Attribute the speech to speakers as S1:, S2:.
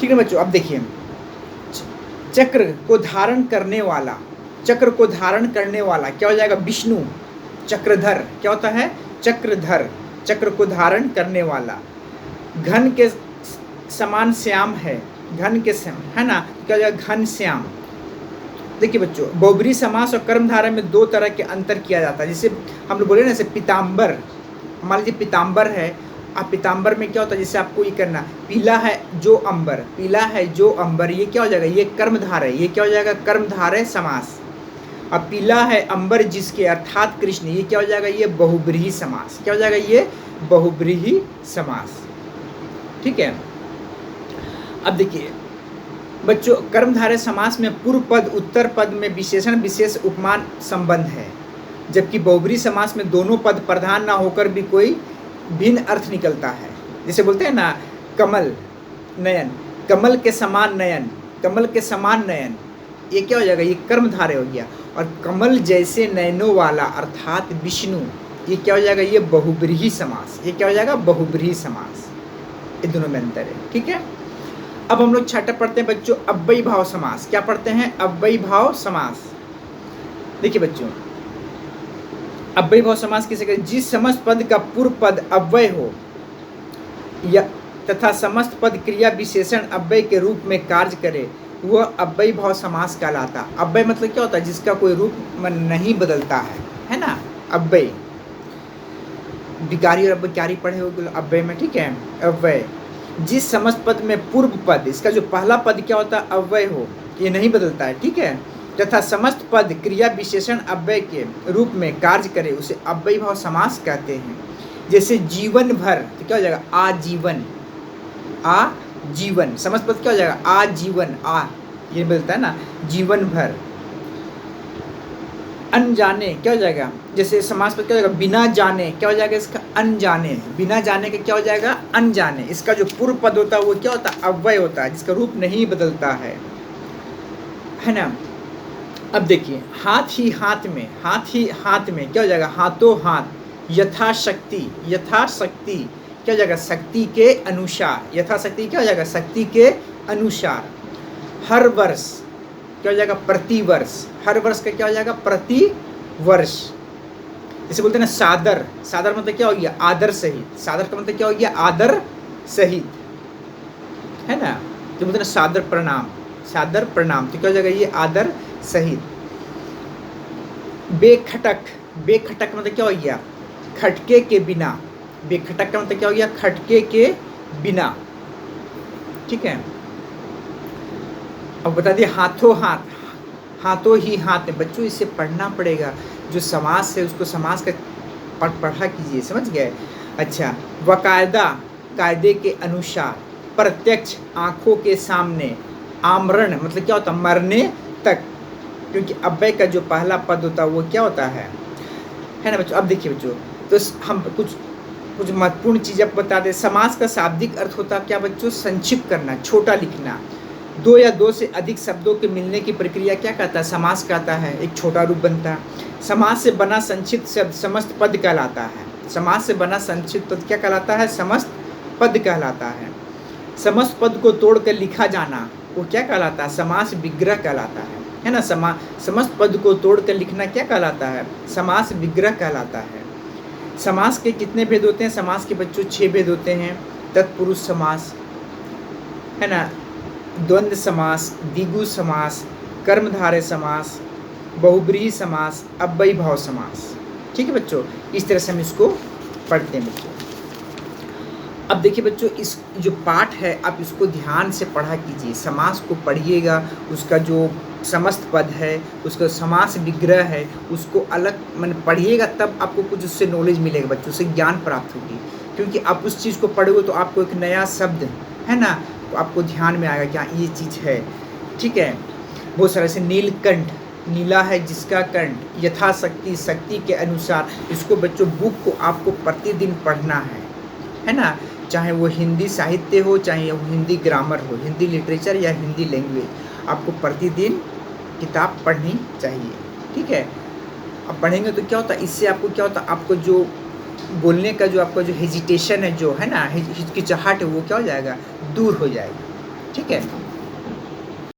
S1: ठीक है बच्चों, अब देखिए चक्र को धारण करने वाला, चक्र को धारण करने वाला क्या हो जाएगा? विष्णु। चक्रधर क्या होता है? चक्रधर, चक्र को धारण करने वाला। घन के समान श्याम है, घन के समान है ना, क्या हो जाएगा? घन श्याम। देखिए बच्चों, बहुब्रीहि समास और कर्मधारय में दो तरह के अंतर किया जाता है। जैसे हम लोग बोले ना, जैसे पीताम्बर, मान लीजिए पीताम्बर है, अब पीताम्बर में क्या होता है? जैसे आपको ये करना, पीला है जो अंबर, पीला है जो अंबर, ये क्या हो जाएगा? ये कर्मधारय, ये क्या हो जाएगा? कर्मधारय समास। अब पीला है अंबर जिसके, अर्थात कृष्ण, ये क्या हो जाएगा? ये बहुब्रीहि समास। क्या हो जाएगा? ये बहुब्रीहि समास। ठीक है। अब देखिए बच्चों, कर्मधारय समास में पूर्व पद उत्तर पद में विशेषण विशेष उपमान संबंध है, जबकि बहुब्रीहि समास में दोनों पद प्रधान ना होकर भी कोई भिन्न अर्थ निकलता है। जैसे बोलते हैं ना, कमल नयन, कमल के समान नयन, कमल के समान नयन, ये क्या हो जाएगा? ये कर्मधारय हो गया। और कमल जैसे नयनों वाला अर्थात विष्णु, ये क्या हो जाएगा? ये बहुब्रीहि समास। ये क्या हो जाएगा? बहुब्रीहि समास। ये दोनों में अंतर है। ठीक है। अब हम लोग छठा पढ़ते हैं बच्चों, अव्ययी भाव समास। क्या पढ़ते हैं? अव्ययी भाव समास। देखिए बच्चों, अव्ययी भाव समास किसे कहते हैं? जिस समस्त पद का पूर्व पद अव्यय हो या तथा समस्त पद क्रिया विशेषण अव्यय के रूप में कार्य करे, वह अव्ययी भाव समास कहलाता। अव्यय मतलब क्या होता है? जिसका कोई रूप नहीं बदलता है ना, अव्यय। विकारी और अव्ययकारी पढ़े हो अव्यय में। ठीक है। अव्यय, जिस समस्त पद में पूर्व पद, इसका जो पहला पद क्या होता है? अव्यय हो, ये नहीं बदलता है। ठीक है। तथा समस्त पद क्रिया विशेषण अव्यय के रूप में कार्य करे, उसे अव्ययी भाव समास कहते हैं। जैसे जीवन भर, तो क्या हो जाएगा? आजीवन, आजीवन। समस्त पद क्या हो जाएगा? आजीवन, आ, ये बदलता है ना, जीवन भर। अनजाने क्या हो जाएगा? जैसे समास पद क्या हो जाएगा? बिना जाने, क्या हो जाएगा इसका? अनजाने। बिना जाने का क्या हो जाएगा? अनजाने। इसका जो पूर्व पद होता है वो क्या होता है? अव्यय होता है, जिसका रूप नहीं बदलता है ना। अब देखिए, हाथ ही हाथ में, हाथ ही हाथ में क्या हो जाएगा? हाथों हाथ। यथाशक्ति, यथाशक्ति क्या हो जाएगा? शक्ति के अनुसार। यथाशक्ति क्या हो जाएगा? शक्ति के अनुसार। हर वर्ष क्या हो जाएगा? प्रति वर्ष। हर वर्ष का क्या हो जाएगा? प्रति वर्ष। जैसे बोलते हैं ना सादर, सादर मतलब क्या हो गया? आदर सहित। सादर का मतलब क्या हो गया? आदर सहित, है ना। जो बोलते हैं ना सादर प्रणाम, सादर प्रणाम, तो क्या हो जाएगा? ये आदर सहित। बेखटक, बेखटक मतलब क्या हो गया? खटके के बिना। बेखटक का मतलब क्या हो गया? खटके के बिना। ठीक है। अब बता दिए हाथों हाथ, हाथों ही हाथ में। बच्चों इसे पढ़ना पड़ेगा, जो समास है उसको समास का पढ़ा कीजिए, समझ गए? अच्छा, वकायदा, कायदे के अनुसार। प्रत्यक्ष, आंखों के सामने। आमरण मतलब क्या होता है? मरने तक, क्योंकि अव्यय का जो पहला पद होता है वो क्या होता है ना बच्चों। अब देखिए बच्चों, तो हम कुछ महत्वपूर्ण चीज़ आपको बता दें। समास का शाब्दिक अर्थ होता है क्या बच्चों? संक्षिप्त करना, छोटा लिखना। दो या दो से अधिक शब्दों के मिलने की प्रक्रिया क्या कहता है? समास कहता है। एक छोटा रूप बनता है। समास से बना संक्षिप्त शब्द समस्त पद कहलाता है। समास से बना संक्षिप्त पद क्या कहलाता है? समस्त पद कहलाता है। समस्त पद को तोड़कर लिखा जाना वो क्या कहलाता है? समास विग्रह कहलाता है ना। समस्त पद को तोड़कर लिखना क्या कहलाता है? समास विग्रह कहलाता है। समास के कितने भेद होते हैं? समास के बच्चों 6 भेद होते हैं। तत्पुरुष समास, है ना, द्वंद्व समास, द्विगु समास, कर्मधारय समास, बहुब्रीहि समास, अव्ययी भाव समास। ठीक है बच्चों, इस तरह से हम इसको पढ़ते हैं बच्चों। अब देखिए बच्चों, इस जो पाठ है आप इसको ध्यान से पढ़ा कीजिए। समास को पढ़िएगा, उसका जो समस्त पद है, उसका समास विग्रह है, उसको अलग मन पढ़िएगा, तब आपको कुछ उससे नॉलेज मिलेगा बच्चों, उससे ज्ञान प्राप्त होगी। क्योंकि आप उस चीज़ को पढ़ोगे तो आपको एक नया शब्द, है ना, तो आपको ध्यान में आएगा कि हाँ ये चीज़ है। ठीक है। बहुत सारे से नीलकंठ, नीला है जिसका कंठ, यथाशक्ति, शक्ति के अनुसार। इसको बच्चों बुक को आपको प्रतिदिन पढ़ना है ना। चाहे वो हिंदी साहित्य हो, चाहे वो हिंदी ग्रामर हो, हिंदी लिटरेचर या हिंदी लैंग्वेज, आपको प्रतिदिन किताब पढ़नी चाहिए। ठीक है। अब पढ़ेंगे तो क्या होता है? इससे आपको क्या होता है? आपको जो बोलने का जो आपका जो हेजिटेशन है, जो है ना, हिचकिचाहट है, वो क्या हो जाएगा? दूर हो जाएगा। ठीक है।